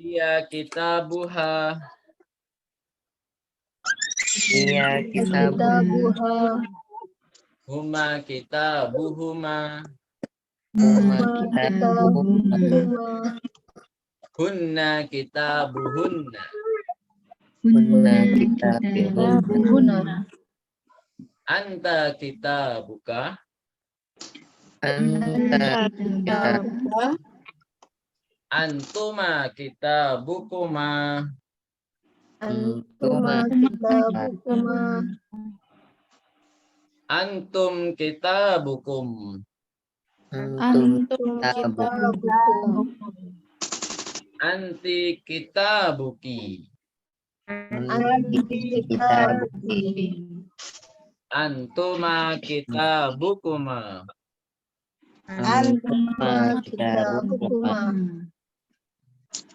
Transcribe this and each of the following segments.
Iya kitabuha. Iya kitabuha. Huma kitabuhuma. Huma Kitabuhuma. Hunna kitabuhunna. Hunna kitabuhunna. Kitabuhuna. Anta kitabuka. Anta kitab. Kitabuka. Antuma kitabukuma. Antuma kitabukuma. Antum kitabukum. Antum Antum kitabukum. kitabukum. Anti kitabuki. Anti kitabuki. Antuma kitabukuma. Antuma kitabukuma.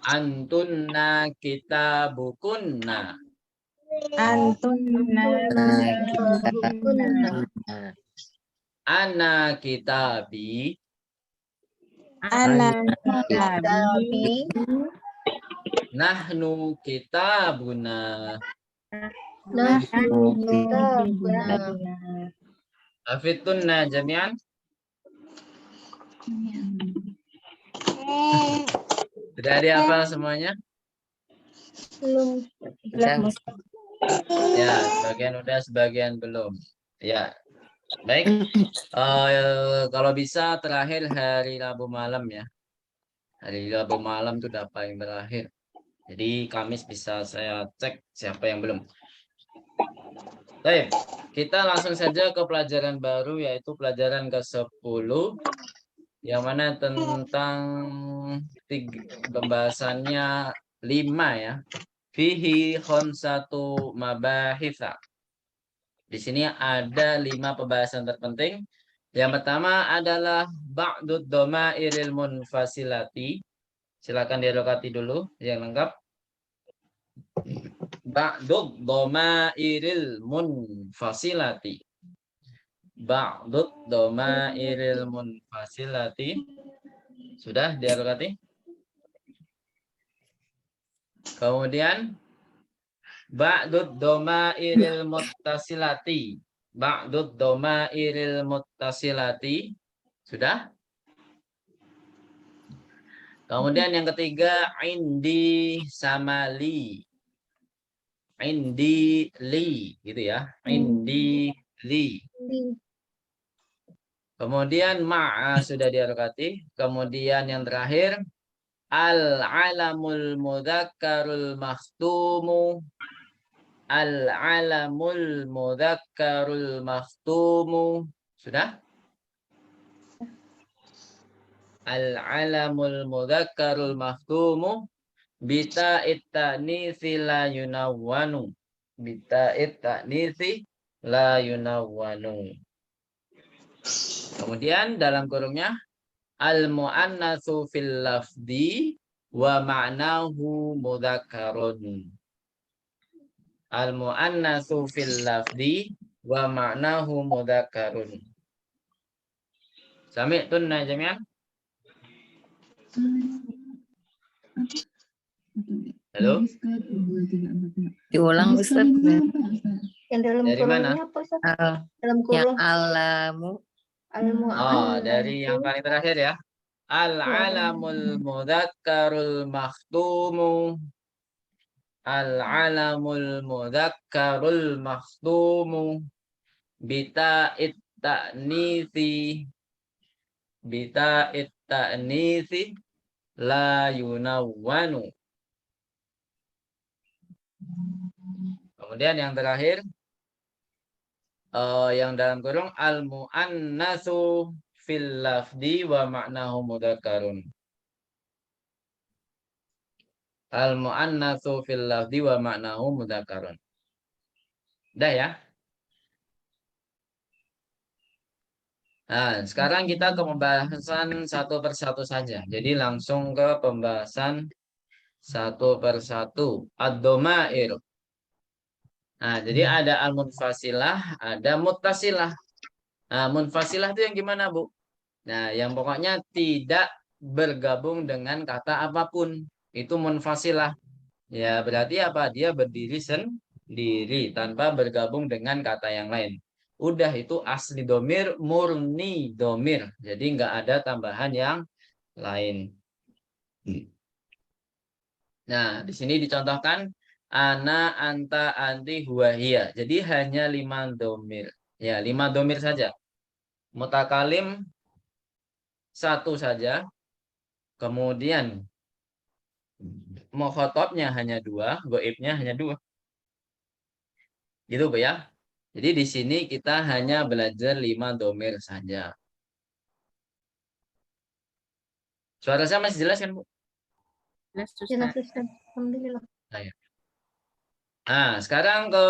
Antunna kitabukunna. Antunna kitabukunna. Ana kitabi. Ana kitabi. Nahnu kitabuna. Nahnu kitabuna. Hafitunna jami'an. Sudah dihafal semuanya? Belum. Ya, sebagian udah, sebagian belum. Ya, baik. Kalau bisa terakhir hari Rabu malam ya. Hari Rabu malam itu udah paling terakhir. Jadi Kamis bisa saya cek siapa yang belum. Baik, kita langsung saja ke pelajaran baru yaitu pelajaran ke-10 yang mana tentang pembahasannya 5 ya. Fihi khamsatu mabahitha. Di sini ada 5 pembahasan terpenting. Yang pertama adalah ba'dud dhamairil munfasilati. Silakan dirokati dulu yang lengkap. Ba'dud dhamairil munfasilati. Ba'dud dhamairil munfasilati. Sudah dirokati? Kemudian ba'dud dhamairil muttasilati. Ba'dud dhamairil muttasilati. Sudah? Kemudian yang ketiga indi sama li. Indi li gitu ya. Indi li. Kemudian ma'a sudah diharokati. Kemudian yang terakhir al-alamul mudzakarul makhtumu. Al-alamul mudzakarul makhtumu. Sudah? Al-alamul mudzakarul makhtumu bita itta'nitsi la yunawwanu. Bita itta'nitsi la yunawwanu. Kemudian dalam kurungnya al-mu'annatsu fil lafdi wa ma'nahu mudzakarun. Al-mu'annatsu fil lafdi wa ma'nahu mudzakarun. Sami'tunna jami'an? Halo? Diulang Ustaz. Yang dalam Dari mana? kurungnya apa Ustaz? Dalam Yang kurung alamu. Oh, dari yang paling terakhir ya. Al-alamul mudzakarul makhtumu. Al-alamul mudzakarul makhtumu. Bita itta'nitsi. Bita itta'nitsi la yunawwanu. Kemudian yang terakhir yang dalam kurung al-mu'annatsu fil lafdi wa ma'nahu mudzakarun. Al-mu'annatsu fil lafdi wa ma'nahu mudzakarun. Udah ya? Nah, sekarang kita ke pembahasan satu persatu saja. Jadi langsung ke pembahasan satu persatu. Ad-dhamair. Nah, jadi ada al-munfasilah, ada muttasilah. Nah, munfasilah itu yang gimana, Bu? Nah, yang pokoknya tidak bergabung dengan kata apapun. itu munfasilah. Ya, berarti apa? Dia berdiri sendiri tanpa bergabung dengan kata yang lain. Udah itu asli domir, murni domir. Jadi nggak ada tambahan yang lain. Nah, di sini dicontohkan ana, anta, anti, huwa, hiya. Jadi hanya 5 domir. Ya, 5 domir saja. Mutakalim satu saja. Kemudian mukhotobnya hanya 2, goibnya hanya 2. Gitu, Bu ya. Jadi di sini kita hanya belajar 5 domir saja. Suara saya masih jelas kan, Bu? Jelas Ustaz. Alhamdulillah. Nah, sekarang ke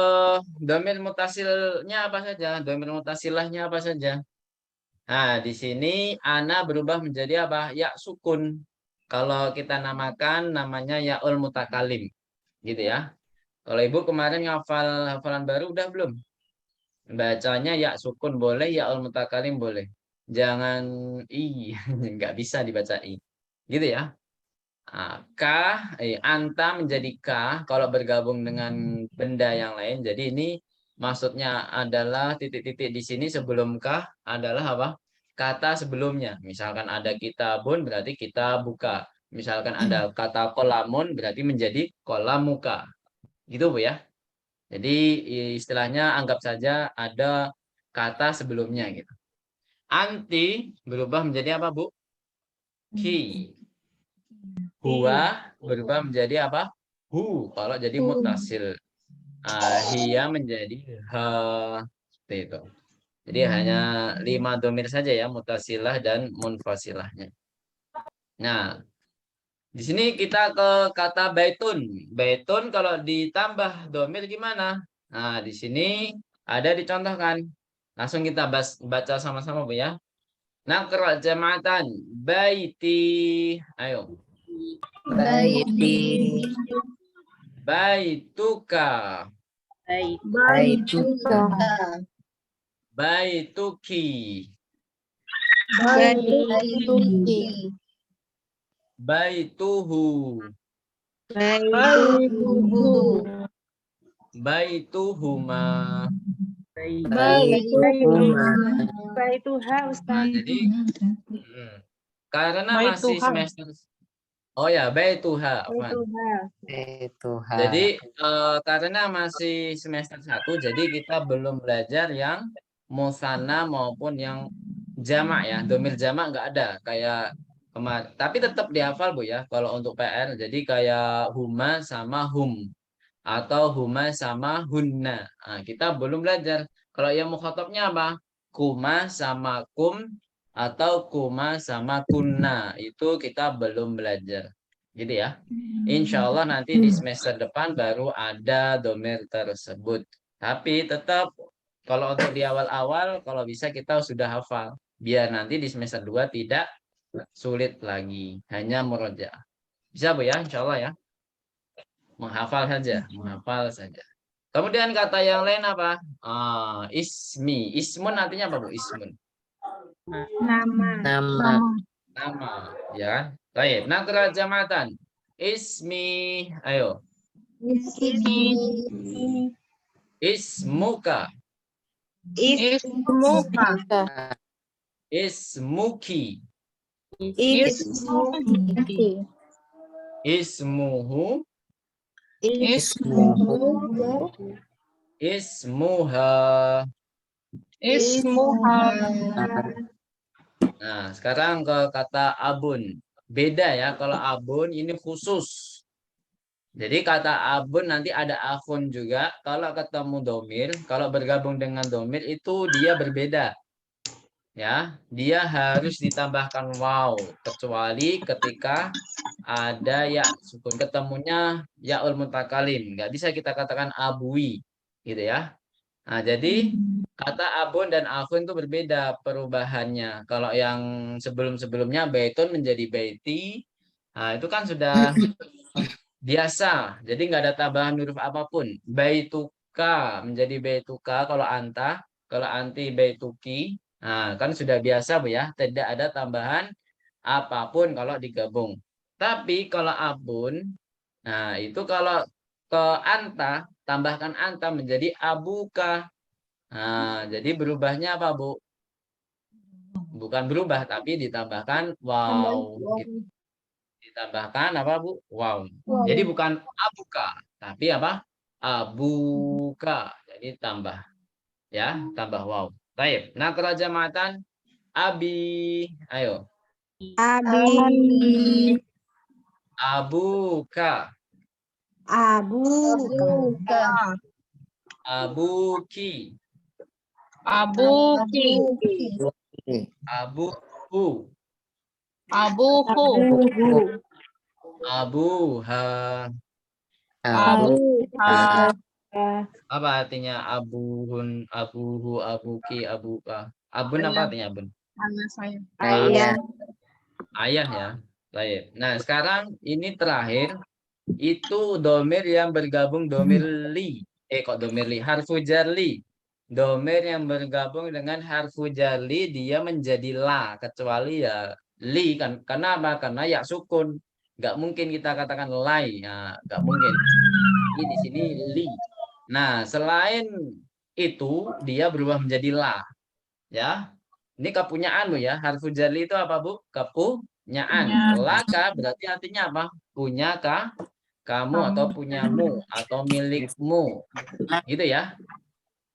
domir mutasilnya apa saja? Domir mutasilahnya apa saja? Nah, di sini ana berubah menjadi apa? Ya sukun. Kalau kita namakan namanya yaul mutakalim. Gitu ya. Kalau Ibu kemarin ngafal hafalan baru udah belum? Bacanya ya sukun boleh, yaul mutakalim boleh. Jangan i, nggak bisa dibaca i. Gitu ya. Anta menjadi K kalau bergabung dengan benda yang lain. Jadi ini maksudnya adalah titik-titik di sini sebelum K adalah apa? Kata sebelumnya. Misalkan ada kitabun berarti kita buka. Misalkan ada kata kolamun berarti menjadi kolamuka. Gitu Bu ya. Jadi istilahnya anggap saja ada kata sebelumnya gitu. Anti berubah menjadi apa Bu? Ki. Huwa berubah menjadi apa? Hu. Kalau jadi mutasil. Hiya menjadi ha. Seperti itu. Jadi hanya 5 domir saja ya, mutasilah dan munfasilahnya. Nah, di sini kita ke kata baitun. Baitun kalau ditambah domir gimana? Nah, di sini ada dicontohkan. Langsung kita baca sama-sama Bu ya. Nakra jama'atan baiti. Ayo. Baiti. Baituka. Baituka. Baituki. Baituki. Baituhu. Baituhu. Baituhuma. Baituha Nah, Ustaz. jadi karena masih semester. Oh ya, baituha. Afwan. Jadi karena masih semester 1, jadi kita belum belajar yang musanna maupun yang jamak ya. Domir jamak nggak ada kayak kemarin. Tapi tetap dihafal Bu ya kalau untuk PR. Jadi kayak huma sama hum atau huma sama hunna. Nah, kita belum belajar. Kalau yang mukhatabnya apa? Kuma sama kum atau kuma sama kunna. Itu kita belum belajar. Gitu ya. Insya Allah nanti di semester depan baru ada domir tersebut. Tapi tetap kalau untuk di awal-awal kalau bisa kita sudah hafal. Biar nanti di semester 2 tidak sulit lagi. Hanya murojaah. Bisa Bu ya, insya Allah ya. Menghafal saja, menghafal saja. Kemudian kata yang lain apa? Ismi. Ismun artinya apa Bu? Ismun. Nama. Nama. Ya kan? Baik. Nakra jamatan. Ismi. Ayo. Ismuka. Ismuki. Ismuhu. Ismuha. Nah, sekarang ke kata abun. Beda ya, kalau abun ini khusus. Jadi kata abun nanti ada akhun juga. Kalau ketemu domir, kalau bergabung dengan domir itu dia berbeda. Ya, dia harus ditambahkan waw. Kecuali ketika ada ya sukun ketemunya yaul mutakalim. Nggak bisa kita katakan abui. Gitu ya. Nah, jadi kata abun dan akhun itu berbeda perubahannya. Kalau yang sebelum-sebelumnya baitun menjadi baiti, nah itu kan sudah biasa. Jadi nggak ada tambahan huruf apapun. Baituka menjadi baituka kalau anta, kalau anti baituki. Nah, kan sudah biasa Bu ya, tidak ada tambahan apapun kalau digabung. Tapi kalau abun, nah itu kalau ke anta, tambahkan anta menjadi abuka. Nah, jadi berubahnya apa, Bu? Bukan berubah, tapi ditambahkan wow. Gitu. Ditambahkan apa, Bu? Wow. Jadi bukan abuka, tapi apa? Abuka. Jadi tambah. Ya, tambah wow. Baik. Nah, kerajamatan abi. Ayo. Abi. Abuka. Abuka. Abuki. Abuki. Abuku. Abuku. Abuha. Abuha. Apa artinya abuhun, abuhu, abuki, abuka? Abun apa Ayah. artinya abun? Ayah saya. Ayah. Ayah ya. Baik. Nah, sekarang ini terakhir itu domir yang bergabung domir li. Kok domir li? Harfu jar li. Domir yang bergabung dengan harfu jar li dia menjadi la kecuali ya li kan. Karena apa? Karena ya sukun. Nggak mungkin kita katakan lai. Nah, nggak mungkin. Ini di sini li. Nah, selain itu dia berubah menjadi la. Ya, ini kepunyaan lo ya. Harfu jarli itu apa, Bu? Kepunyaan. Ya. Laka berarti artinya apa? Punya kah? Kamu Kamu. atau punyamu atau milikmu. Gitu ya.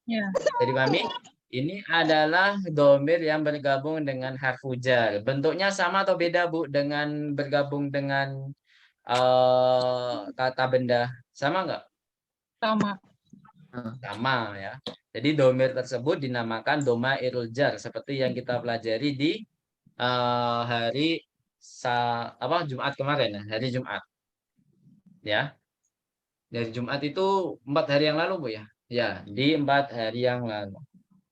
Ya. Jadi Mami, ini adalah domir yang bergabung dengan harfu jar. Bentuknya sama atau beda, Bu, dengan bergabung dengan kata benda? Sama nggak? Sama. Sama ya. Jadi domir tersebut dinamakan domairul jar seperti yang kita pelajari di hari Jumat kemarin ya, hari Jumat ya. Dari Jumat itu 4 hari yang lalu, Bu ya. Ya, di 4 hari yang lalu.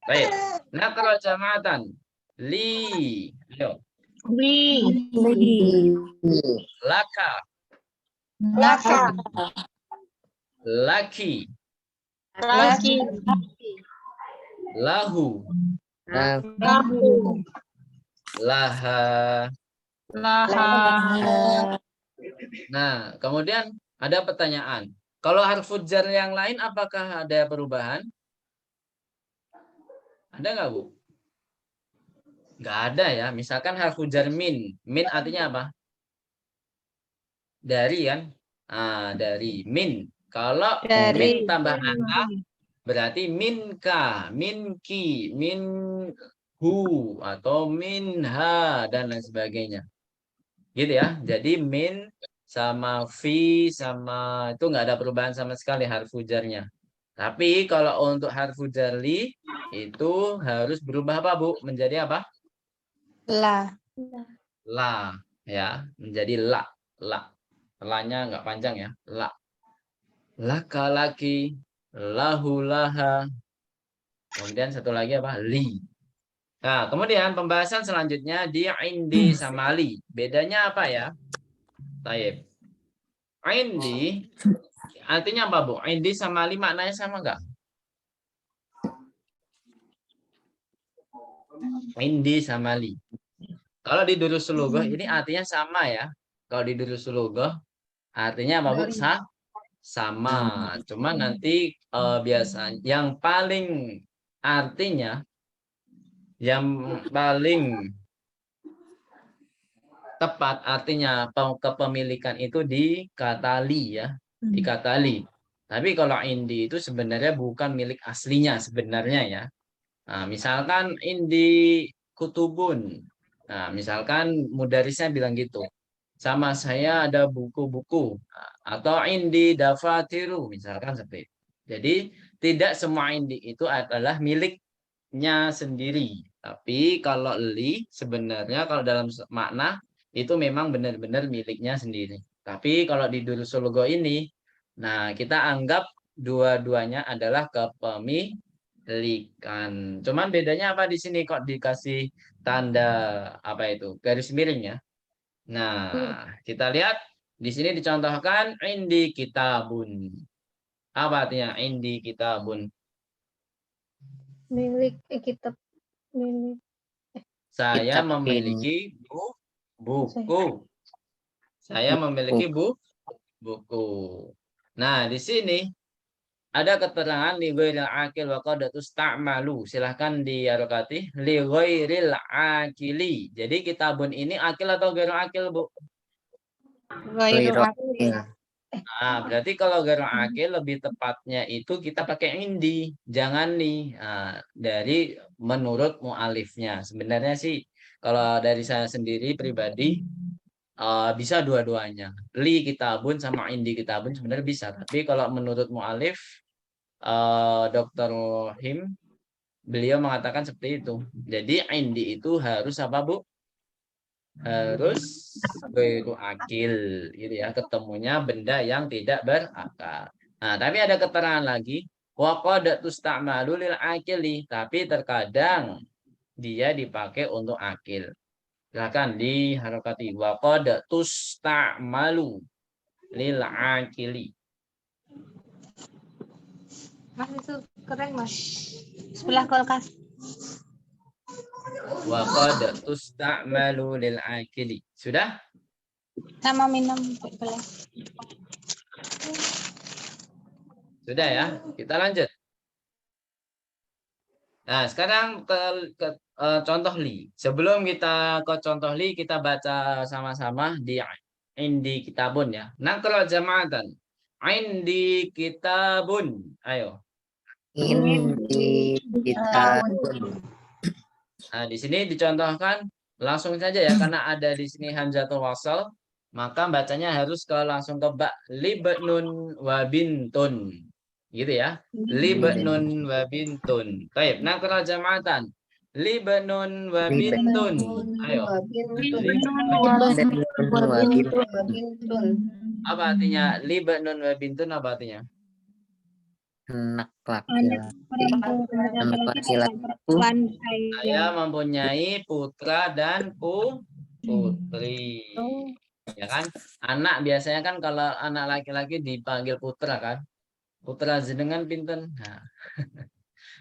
Baik. Nah, kalau jamaatan li, ayo, Li. laka, Laka. laki, Laki. lahu, Lahu. laha. Laha. Nah, kemudian ada pertanyaan. Kalau harfu jar yang lain apakah ada perubahan? Ada nggak, Bu? Nggak ada ya. Misalkan harfu jar min. Min artinya apa? Dari kan? Dari min. Kalau min tambah anta berarti minka, minki, minhu atau minha dan lain sebagainya. Gitu ya. Jadi min sama fi sama itu nggak ada perubahan sama sekali harfu jarnya. Tapi kalau untuk harfu jarli itu harus berubah apa, Bu? Menjadi apa? La. La ya, menjadi la. La. La-nya nggak panjang ya. La. Laka laki, lahu laha. Kemudian satu lagi apa? Li. Nah, kemudian pembahasan selanjutnya di indi sama li. Bedanya apa ya? Taib. Indi artinya apa, Bu? Indi sama li maknanya sama nggak? Indi sama li. Kalau di Durusul Lughah ini artinya sama ya. Kalau di Durusul Lughah artinya apa, Bu? Sama. Cuma nanti biasanya yang paling artinya yang paling tepat artinya kepemilikan itu di kata li ya, di kata li. Tapi kalau indi itu sebenarnya bukan milik aslinya sebenarnya ya. Nah, misalkan indi kutubun. Nah, misalkan mudarisnya bilang gitu. Sama saya ada buku-buku atau indi dafatiru misalkan seperti itu. Jadi tidak semua indi itu adalah miliknya sendiri. Tapi kalau li sebenarnya kalau dalam makna itu memang benar-benar miliknya sendiri. Tapi kalau di Durusul Lugha ini, nah kita anggap dua-duanya adalah kepemilikan. Cuman bedanya apa di sini kok dikasih tanda apa itu garis miring ya? Nah, kita lihat di sini dicontohkan indi kitabun. Apa artinya indi kitabun? Milik kitab. Milik Saya Kitab ini. memiliki buku. Saya memiliki buku. Nah, di sini ada keterangan li ghairil akil wa qad tusta'malu. Silahkan diharokati li ghairil akili. Jadi kitabun ini akil atau ghairil akil, Bu? Gairu Gairu akil. Nah, berarti kalau ghairil akil lebih tepatnya itu kita pakai indi, jangan li. Nah, dari menurut mualifnya. Sebenarnya sih kalau dari saya sendiri pribadi bisa dua-duanya. Li kitabun sama indi kitabun sebenarnya bisa. Tapi kalau menurut mualif Dr. Him, beliau mengatakan seperti itu. Jadi indi itu harus apa, Bu? Harus gairu akil, gitu ya. Ketemunya benda yang tidak berakal. Nah, tapi ada keterangan lagi, wa qad tusta'malu lil akili, tapi terkadang dia dipakai untuk akil. Silakan diharokati wa qad tusta'malu lil akili. Mas itu keren mas. Sebelah kulkas. Wa qad tusta'malu lil akili. Sudah? Sama minum boleh. Sudah ya? Kita lanjut. Nah, sekarang ke contoh li. Sebelum kita ke contoh li, kita baca sama-sama di indi kitabun ya. Naqra jama'atan. Indi kitabun. Ayo. Indi kitabun. Nah, di sini dicontohkan langsung saja ya, karena ada di sini hamzatul wasal, maka bacanya harus ke langsung ke ba, libnun wa bintun. Gitu ya. Libnun wa bintun. Baik, nakra jama'atan. Libnun wa bintun. Ayo. Bintun. Apa artinya libnun wa bintun, apa artinya? Anak laki-laki. Anak laki-laki. Saya mempunyai putra dan putri. Ya kan? Anak biasanya kan kalau anak laki-laki dipanggil putra kan? Putra jenengan pinten? Nah,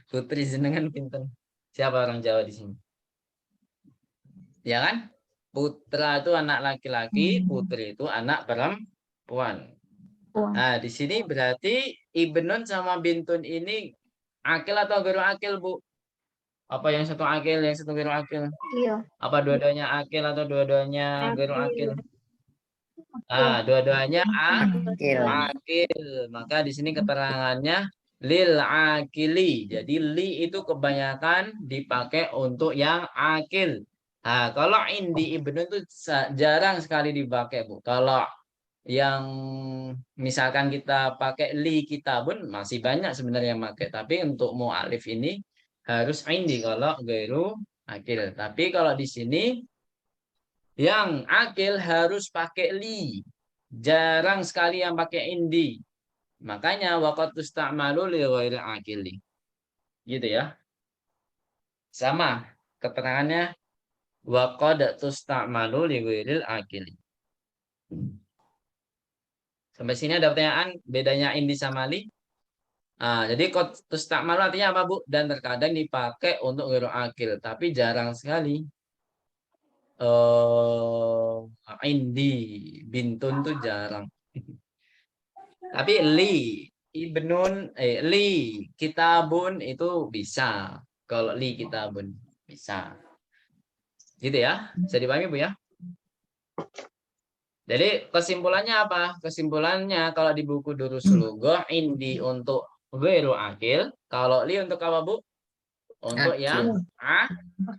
putri jenengan pinten? Siapa orang Jawa di sini? Ya kan? Putra itu anak laki-laki, putri itu anak perempuan. Nah, di sini berarti ibnun sama bintun ini akil atau ghairul akil, Bu? Apa yang satu akil, yang satu ghairul akil? Iya. Apa dua-duanya akil atau dua-duanya ghairul akil? Nah, dua-duanya akil. Maka di sini keterangannya lil akili. Jadi li itu kebanyakan dipakai untuk yang akil. Nah, kalau indi ibnu itu jarang sekali dipakai, Bu. Kalau yang misalkan kita pakai li kitabun masih banyak sebenarnya yang pakai. Tapi untuk mu'alif ini harus indi kalau gairu akil. Tapi kalau di sini yang akil harus pakai li. Jarang sekali yang pakai indi. Makanya waqad tusta'malu li ghairil akili. Gitu ya. Sama keterangannya waqad tusta'malu li ghairil akili. Sampai sini ada pertanyaan bedanya indi sama li? Jadi qad tusta'malu artinya apa, Bu? Dan terkadang dipakai untuk ghairil akil, tapi jarang sekali. Indi bintun tuh jarang. Tapi li kitabun itu bisa. Kalau li kitabun bisa. Gitu ya. Bisa dipahami, Bu ya? Jadi kesimpulannya apa? Kesimpulannya kalau di buku Durus Lughah indi untuk ghairu akil, kalau li untuk apa, Bu? Untuk yang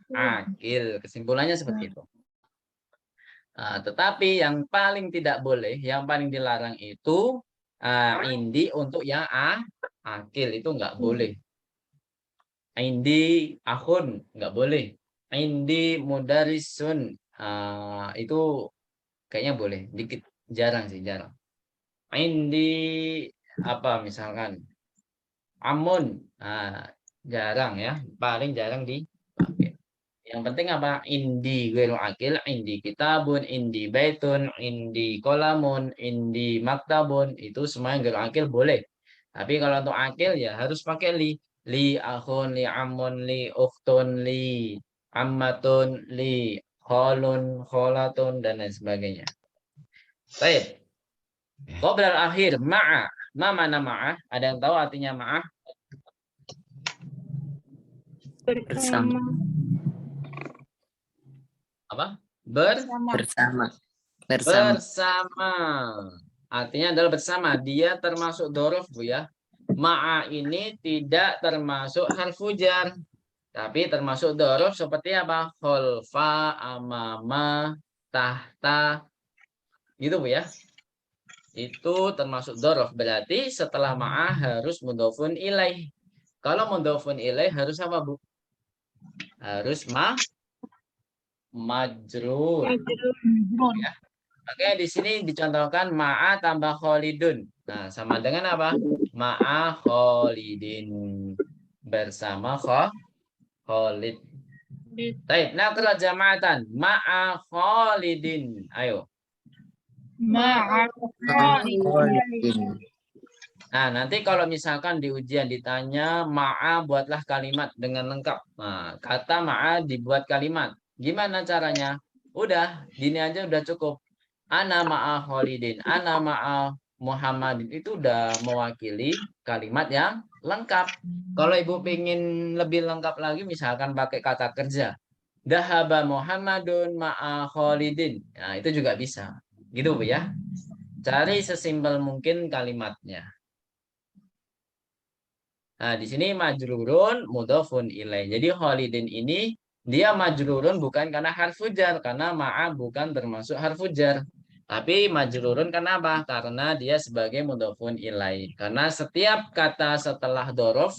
akil. Kesimpulannya seperti itu. Tetapi yang paling tidak boleh, yang paling dilarang itu indi untuk yang akil itu nggak boleh. Indi akhun nggak boleh. Indi mudarisun itu kayaknya boleh, dikit, jarang sih, jarang. Indi apa misalkan amun, jarang ya, paling jarang dipakai. Yang penting apa? Indi ghairul akil, indi kitabun, indi baitun, indi kolamun, indi maktabun, itu semua yang ghairul akil boleh. Tapi kalau untuk akil ya harus pakai li. Li akhun, li amun, li ukhtun, li ammatun, li kholun, kholatun, dan lain sebagainya. Baik. Qoblal akhir ma'a. Ma mana ma'a? Ada yang tahu artinya ma'a? Bersama. Apa? Bersama. Bersama. Bersama. Artinya adalah bersama. Dia termasuk dorof, Bu ya. Ma'a ini tidak termasuk harfu jar. Tapi termasuk dorof seperti apa? Kholfa, amama, tahta. Gitu, Bu ya. Itu termasuk dorof. Berarti setelah ma'a harus mudhofun ilaih. Kalau mudhofun ilaih harus apa, Bu? Harus majrur. Ya. Oke, di sini dicontohkan ma'a tambah Khalidun. Nah, sama dengan apa? Ma'a Khalidin. Bersama Khalid. Baik, nakra jama'atan. Ma'a Khalidin. Ayo. Nah, nanti kalau misalkan di ujian ditanya ma'a buatlah kalimat dengan lengkap. Nah, kata ma'a dibuat kalimat. Gimana caranya? Udah, gini aja udah cukup. Ana ma'a Khalidin, ana ma'a Muhammadin. Itu udah mewakili kalimat yang lengkap. Kalau Ibu pengen lebih lengkap lagi, misalkan pakai kata kerja. Dahaba Muhammadun ma'a Khalidin. Nah, itu juga bisa. Gitu, Bu ya. Cari sesimpel mungkin kalimatnya. Nah, di sini majrurun mudhofun ilaih. Jadi Khalidin ini dia majrurun bukan karena harfu jar, karena ma'a bukan termasuk harfu jar. Tapi majrurun kenapa? Karena dia sebagai mudhofun ilaih. Karena setiap kata setelah dorof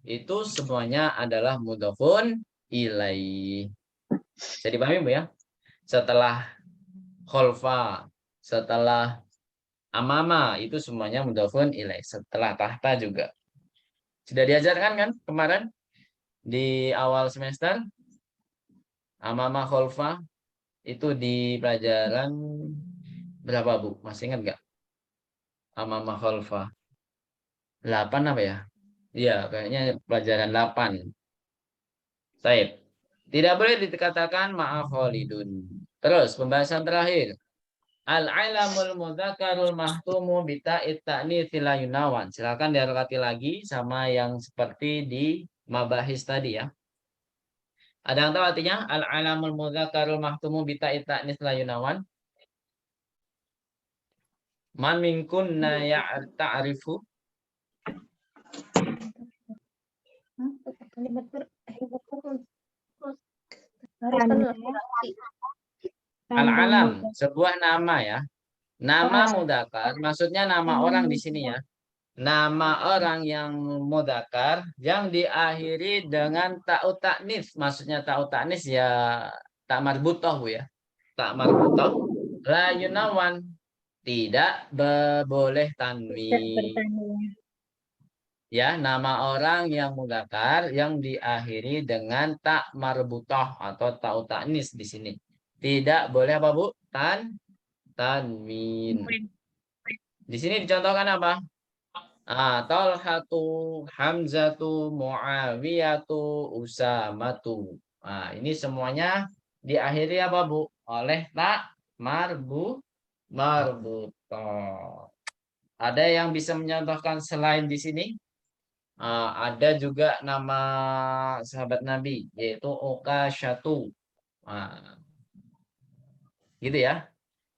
itu semuanya adalah mudhofun ilaih. Jadi pahami, Bu ya? Setelah kholfa, setelah amama itu semuanya mudhofun ilaih. Setelah tahta juga. Sudah diajarkan kan kemarin di awal semester? Amama kholfa itu di pelajaran berapa, Bu? Masih ingat nggak? Amama kholfa 8 apa ya? Iya, kayaknya pelajaran 8. Baik. Tidak boleh dikatakan maaf Khalidun. Terus pembahasan terakhir. Al-ilamul mudzakarul mahtumu bita'it ta'nitsil la yunawan. Silakan diarti lagi sama yang seperti di mabahis tadi ya. Ada yang tahu artinya? Al-alamul mudzakarul mahtumu bita'it ta'nits la yunawan. Man minkunna ta'rifu. Al-alam, sebuah nama ya. Nama mudzakkar, maksudnya nama orang di sini ya. Nama orang yang mudzakkar yang diakhiri dengan ta'ut ta'nits. Maksudnya ta'ut ta'nits ya tak marbutoh, Bu ya. Tak marbutoh. La yunawan. Tidak boleh tanwin. Ya, nama orang yang mudzakkar yang diakhiri dengan tak marbutoh atau ta'ut ta'nis di sini. Tidak boleh apa, Bu? Tanwin. Di sini dicontohkan apa? Talhatu, Hamzatu, Muawiyatu, Usamatu. Nah, ini semuanya diakhiri apa, Bu? Oleh tak marbutoh. Ada yang bisa mencontohkan selain di sini? Ada juga nama sahabat Nabi, yaitu Uqasyatu. Nah, gitu ya.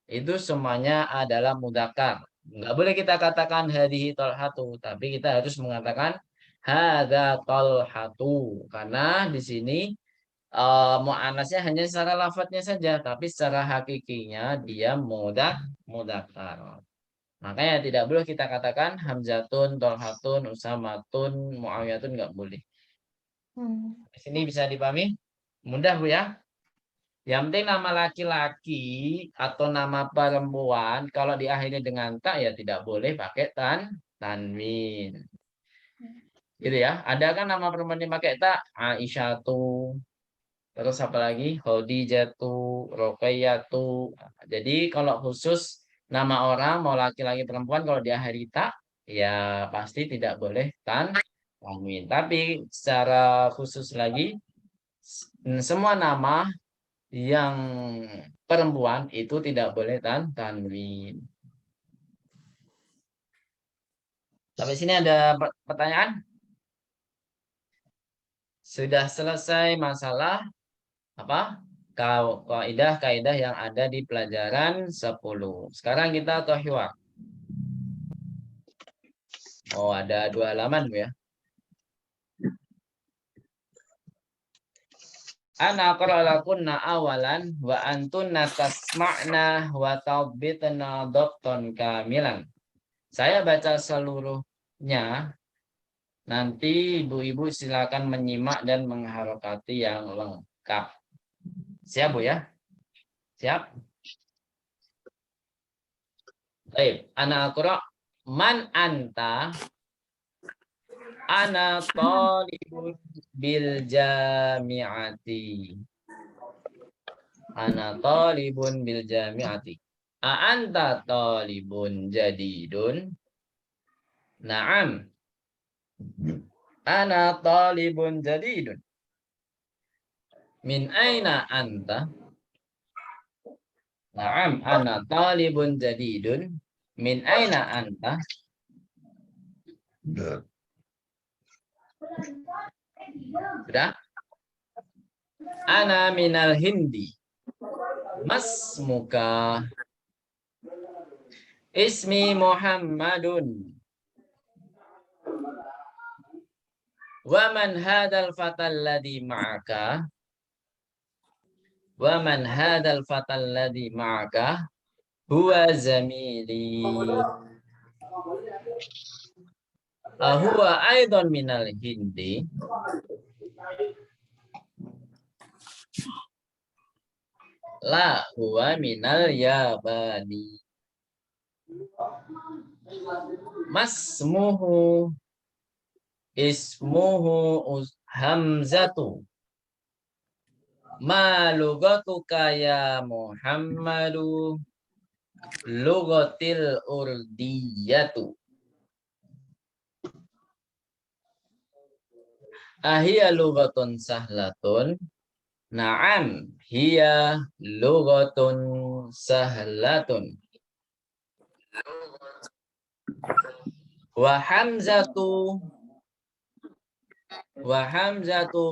Itu semuanya adalah mudzakkar. Nggak boleh kita katakan hadhihi talhatu, tapi kita harus mengatakan hadza talhatu. Karena di sini muannasnya hanya secara lafadznya saja, tapi secara hakikinya dia mudzakkar. Makanya tidak boleh kita katakan Hamzatun, Tolhatun, Usamatun, Muawiyatun, nggak boleh. Di sini bisa dipahami? Mudah, Bu ya. Yang penting nama laki-laki atau nama perempuan kalau diakhiri dengan tak ya tidak boleh pakai tanwin. Gitu ya. Ada kan nama perempuan yang pakai tak? Aisyatu. Terus apa lagi? Khadijatu, Ruqayyatu. Jadi kalau khusus nama orang mau laki-laki perempuan kalau diakhiri tak ya pasti tidak boleh tanwin. Tapi secara khusus lagi semua nama yang perempuan itu tidak boleh tanwin. Sampai sini ada pertanyaan? Sudah selesai masalah apa? Kaidah-kaidah yang ada di pelajaran 10. Sekarang kita ke hiwar. Oh, ada 2 halaman, Bu, ya. Ana qara'alakunna awalan wa antunna tasma'na wa tabbitna dhabtan kamilan. Saya baca seluruhnya. Nanti ibu-ibu silakan menyimak dan mengharokati yang lengkap. Siap, Bu, ya? Siap? Baik, ana aqra' man anta ana talibun bil jami'ati. Ana talibun bil jami'ati. A anta talibun jadidun? Naam. Ana talibun jadidun. Min aina anta? Naam, ana talibun jadidun. Min aina anta? Sudah? Ana minal Hindi. Mas muka. Ismi Muhammadun. Wa man hadal fatal ladhi ma'aka? Wa man hadal fatal ladhi ma'aka? Huwa zamili. Huwa aidan minal Hindi. La huwa minal Yabani. Masmuhu ismuhu Hamzatu. Ma lugatuka ya Muhammadu. Lugatil urdiyatu. Ahia lugatun sahlatun. Naam, hiya lugatun sahlatun. Wa hamzatu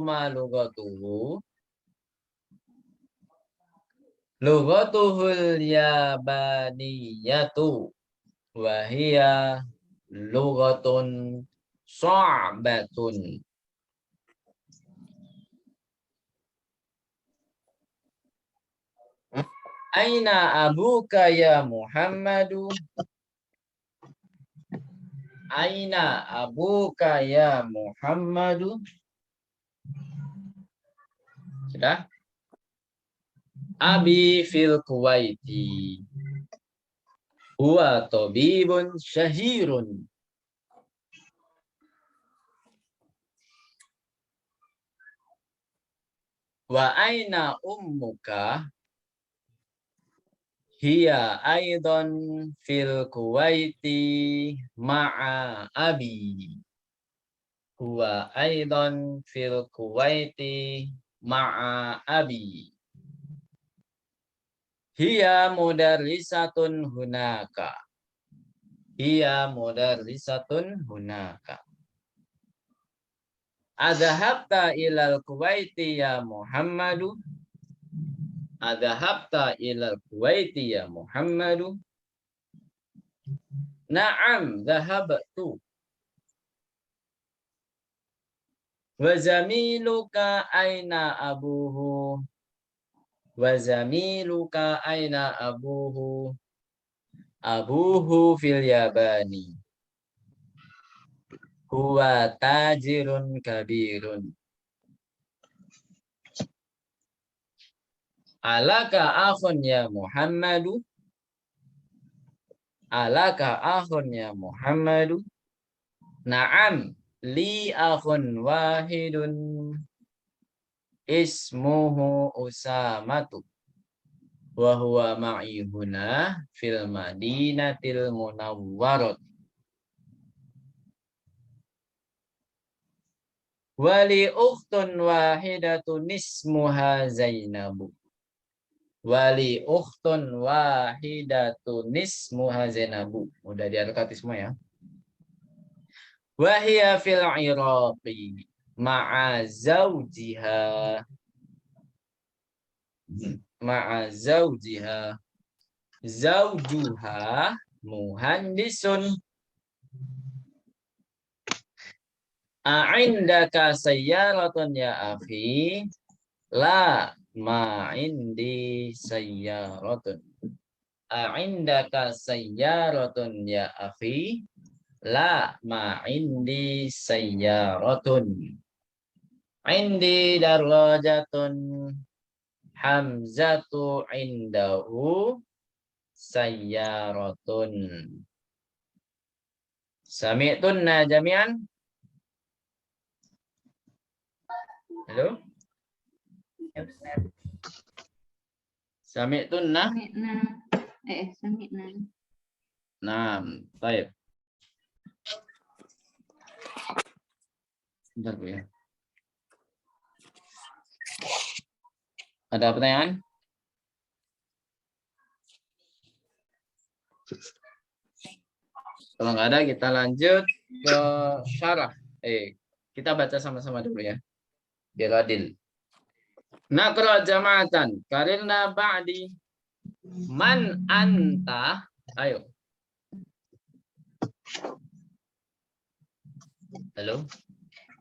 ma lugatuhu. Lugatuhul yabaniyatu. Wa hiya lugatun sa'batun. Aina abuka ya Muhammadu? Aina abuka ya Muhammadu? Sudah? Abi fil Kuwaiti. Huwa tabibun syahirun. Wa aina ummuka? Hiya aidan fil Kuwaiti ma'a abi. Huwa aidan fil Kuwaiti ma'a abi. Hiya mudarrisatun hunaka. Hiya mudarrisatun hunaka. Adhabta ilal Kuwaiti ya Muhammadu? Adhabta ilal Kuwaiti ya Muhammadu? Naam, dhahabtu. Wa zamiluka aina abuhu? Wa zamiluka aina abuhu? Abuhu fil Yabani. Huwa tajirun kabirun. Alaka akhun ya Muhammadu? Alaka akhun ya Muhammadu? Naam, li akhun wahidun. Ismuhu Usamatu. Wa huwa ma'i huna fil Madinatil Munawwarah. Wali ukhtun wahidatun ismuha Zainabu. Wali ukhtun wahidatun ismuha Zainabu. Udah diangkat semua ya. Wa hiya fil Iraqi ma'a zawjiha. Ma'a zawjiha. Zawjuha muhandisun. A'indaka sayyaratun ya akhi? La ma indi sayyaratun. A'indaka sayyaratun ya akhi? La ma indi sayyaratun. Indi darajatun. Hamzatu indahu sayyaratun. Sami'tunna jami'an? Halo? Sami'tunna? Sami'na. Nah, baik. Bentar Bu ya. Ada pertanyaan? Kalau nggak ada, kita lanjut ke syarah. Kita baca sama-sama dulu ya. Biar adil. Naqra jama'atan. Karirna ba'di. Man anta. Ayo. Halo.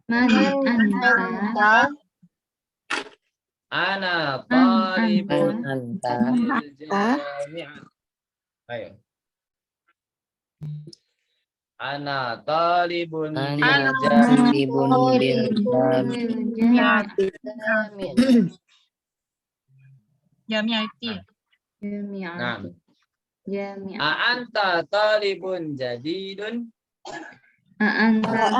Man anta. Ana Man talibun anta. fil jami'ah. Ayo. Ana talibun bil jami'ah. Jami'ati. Nah. Jami'ah. A'anta talibun jadidun. Anta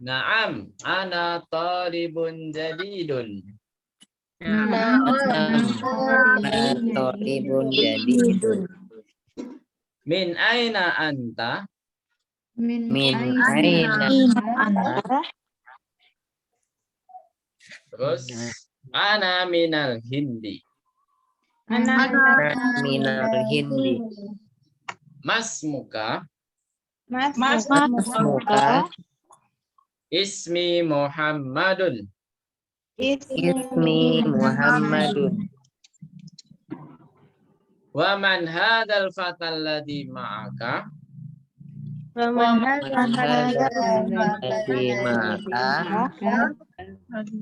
Naam, ana talibun jadidun. Min aina anta? Min aina anta. Terus ana minal hindi. minal hindi. Masmuka? Masmuka Ismi Muhammadun. ismi Muhammadun. Wa man hadzal fatal ladzi ma'aka? Alladzi ma'aka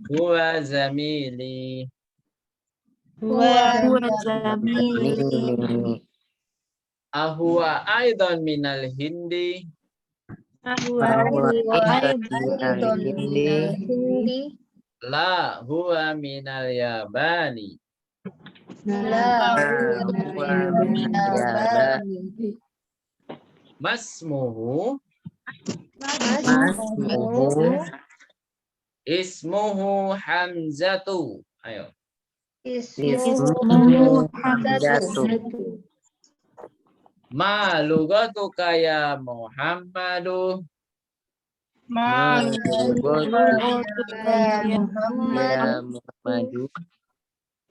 Huwa zamili. minni. Ahuwa aidan minal hindi. Bahwa minal hindi. La huwa minal yabani. Masmuhu Masmuhu ismuhu Hamzatu. Ayo. ismuhu Hamzatu. Ma lugatuka ya Muhammadu. Ma lugatuka ya Muhammadu.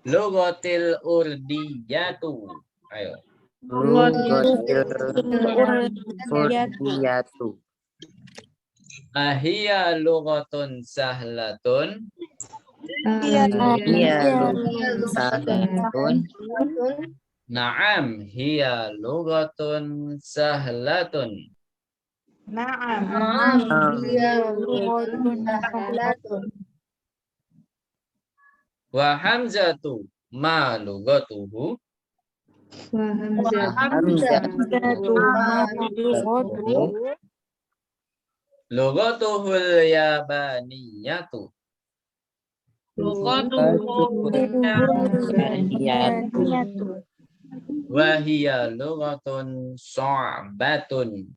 Lugatil urdiyatu. Ayo. Lugatil urdiyatu. Ahia lugatun sahlatun. Iya lugatun sahlatun. Naam, hiya lugatun sahlatun. Wa hamzatu ma lugatuhu. Lugatuhul yabaniyatu. Wa hiya lugatun sa'batun.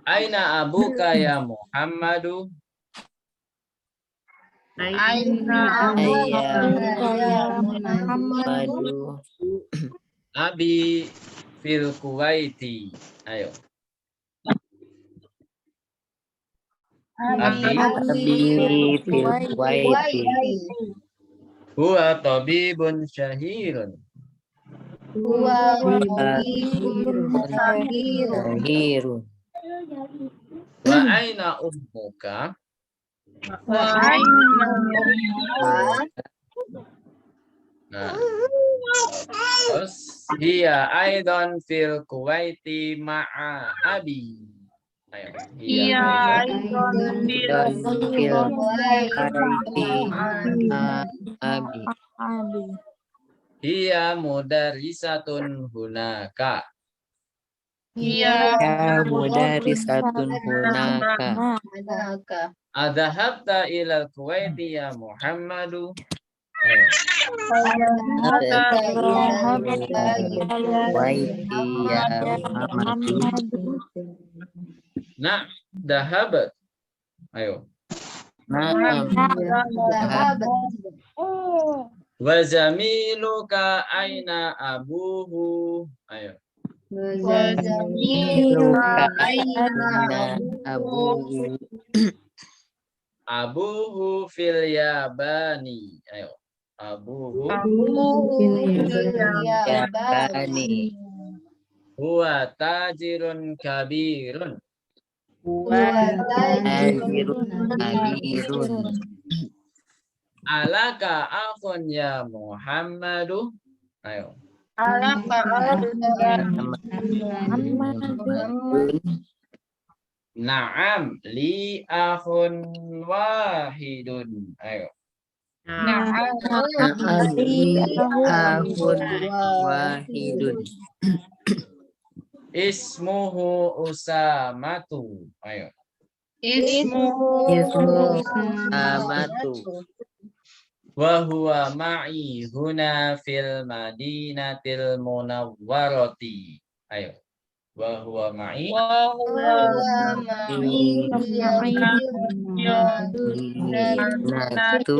Aina abuka ya Muhammadu. Muhammadu. Abi fil Kuwaiti. Ayo. Abi fil kuwaiti. Huwa tabibun syahirun. Zahirun. Wa aina ummuka? Nah, terus hiya aidan fil Kuwaiti ma'a abi. Ayo, hiya aidan Dan fil kuwaiti abi. hiya mudarrisatun hunaka. Ya mudarisatun hunaka. Adhabta ilal Kuwaiti ya Muhammadu. Ayo. Kuwaiti ya Muhammadu. Nah, dahabat. Ayo. Naam. Wa zamiluka aina abuhu. Ayo. Luka aina abuhu. Abuhu fil Yabani. Ayo. Abuhu Yabani. huwa tajirun kabirun. Tajirun kabirun. Alaka akhun ya Muhammadu. Ayo. Naam li akhun wahidun. Ayo. Naam li ahun wahidun. Ismuhu Usamatu. Ayo. Ismu amatu. Wa huwa ma'i huna fil Madinatil Munawwarati. Ayo. Wa huwa ma'i Natu.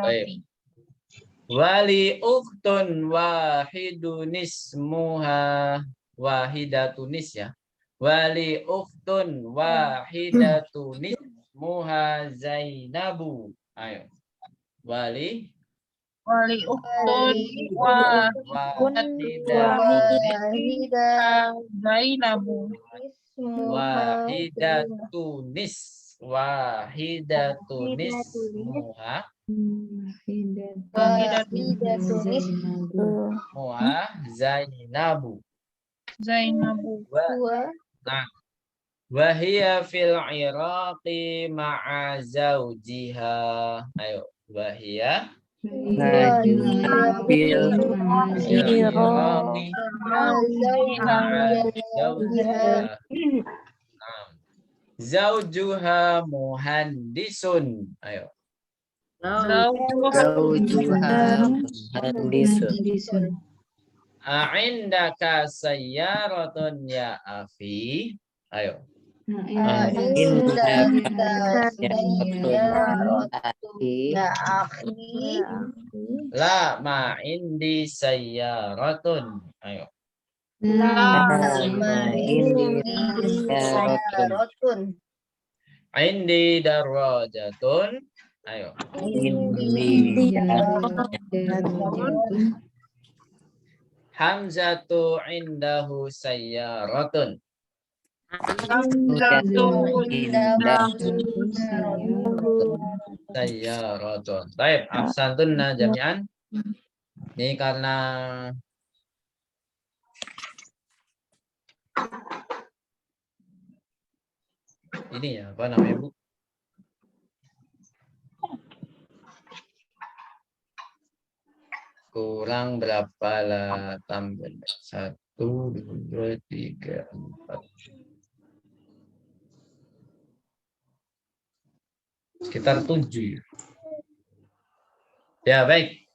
baik. Wali ukhtun wahidun ismuha wahidatunis ya. Wali ukhtun wahidatun ismuha Zainabu. Ayo. Wali wahidatunis wahidatunis muha muha Zainabu. Nah, wahia fil Iraqi ma'a zawjiha. Ayo, wahia Bil Iraqi ma'a zawjiha. Nah, zawjuha muhandisun. Ayo. zawjuha muhandisun. A'indaka sayyaratun ya afi. Ayo. La ma indi sayyaratun. Ayo. Indi darajatun. Ayo. Hamzatu indahu sayyaratun. Sayyaratun. Baik, ahsantunna jami'an. Ini karena ini ya, apa namanya, Bu? Kurang berapa lah tambah 1, 2, 3, 4. Sekitar 7. Ya, baik.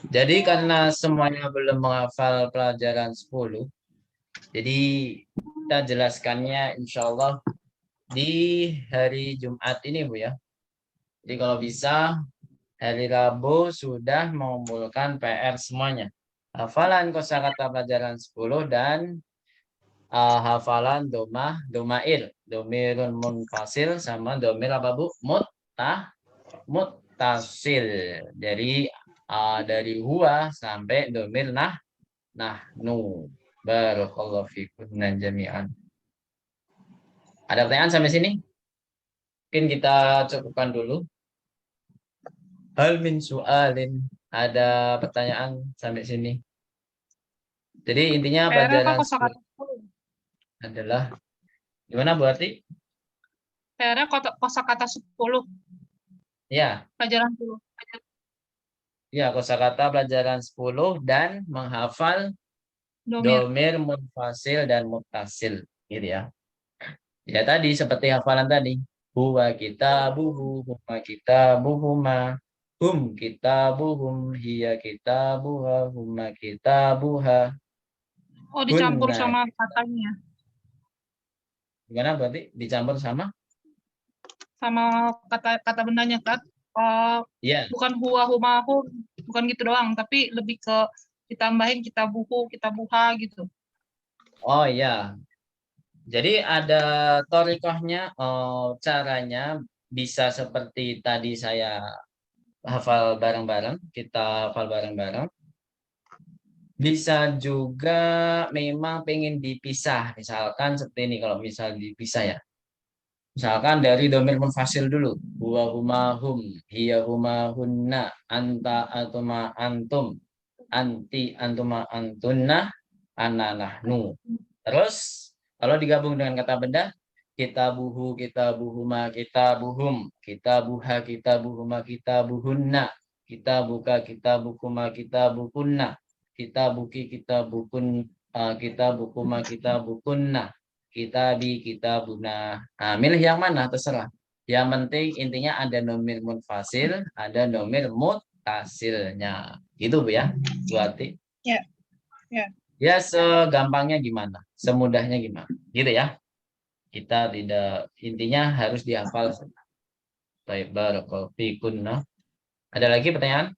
Jadi karena semuanya belum menghafal pelajaran 10, jadi kita jelaskannya insya Allah di hari Jumat ini, Bu ya. Jadi kalau bisa hari Rabu sudah mengumpulkan PR semuanya. Hafalan kosakata pelajaran 10 dan hafalan domail. Domirun munfasil sama domir apa Bu? Muttasil. Dari huwa sampai domir nahnu. Barakallahu fikunna jami'an. Ada pertanyaan sampai sini? Mungkin kita cukupkan dulu. Hal min su'alin. Ada pertanyaan sampai sini? Jadi intinya PR-nya pelajaran kok kosakata 10. adalah gimana Bu Arti? PR-nya kosakata 10. Ya, Pelajaran 10. ya kosakata pelajaran 10 dan menghafal Domir. domir munfasil dan muttasil gitu ya. Ya tadi seperti hafalan tadi. Huwa kitabuhu, huma kitabuhuma, hum kitabuhum, hiya kitabuha, huma kitabuha. Oh, dicampur Hunna. sama katanya. Gimana berarti dicampur sama? Sama kata bendanya kan. Oh, Ya. bukan huwa huma hum, bukan gitu doang, tapi lebih ke ditambahin kitabuhu, kitabuha gitu. Oh ya. Jadi ada thoriqahnya, caranya bisa seperti tadi saya hafal bareng-bareng, kita hafal bareng-bareng. Bisa juga memang pengen dipisah, misalkan seperti ini kalau misal dipisah ya. Misalkan dari domir munfasil dulu, huwa huma hum, hiya huma hunna, anta antuma antum, anti antuma antunna, ana nahnu. Terus kalau digabung dengan kata benda, kita buhu, kita buhuma, kita buhum, kita buha, kita buhuma, kita buhunna, kita buka, kita bukuma, kita bukunna, kita buki, kita bukun, kita bukuma, kita bukunna, kita bi, kita buna. Nah, milih yang mana terserah. Yang penting intinya ada nomir munfasil, ada nomir muttasilnya. Gitu Bu ya, Bu Ati. Ya. Ya. Ya segampangnya gimana, semudahnya gimana, gitu ya. Kita tidak, intinya harus dihafal. Baik, barakallahu fikunna. Ada lagi pertanyaan?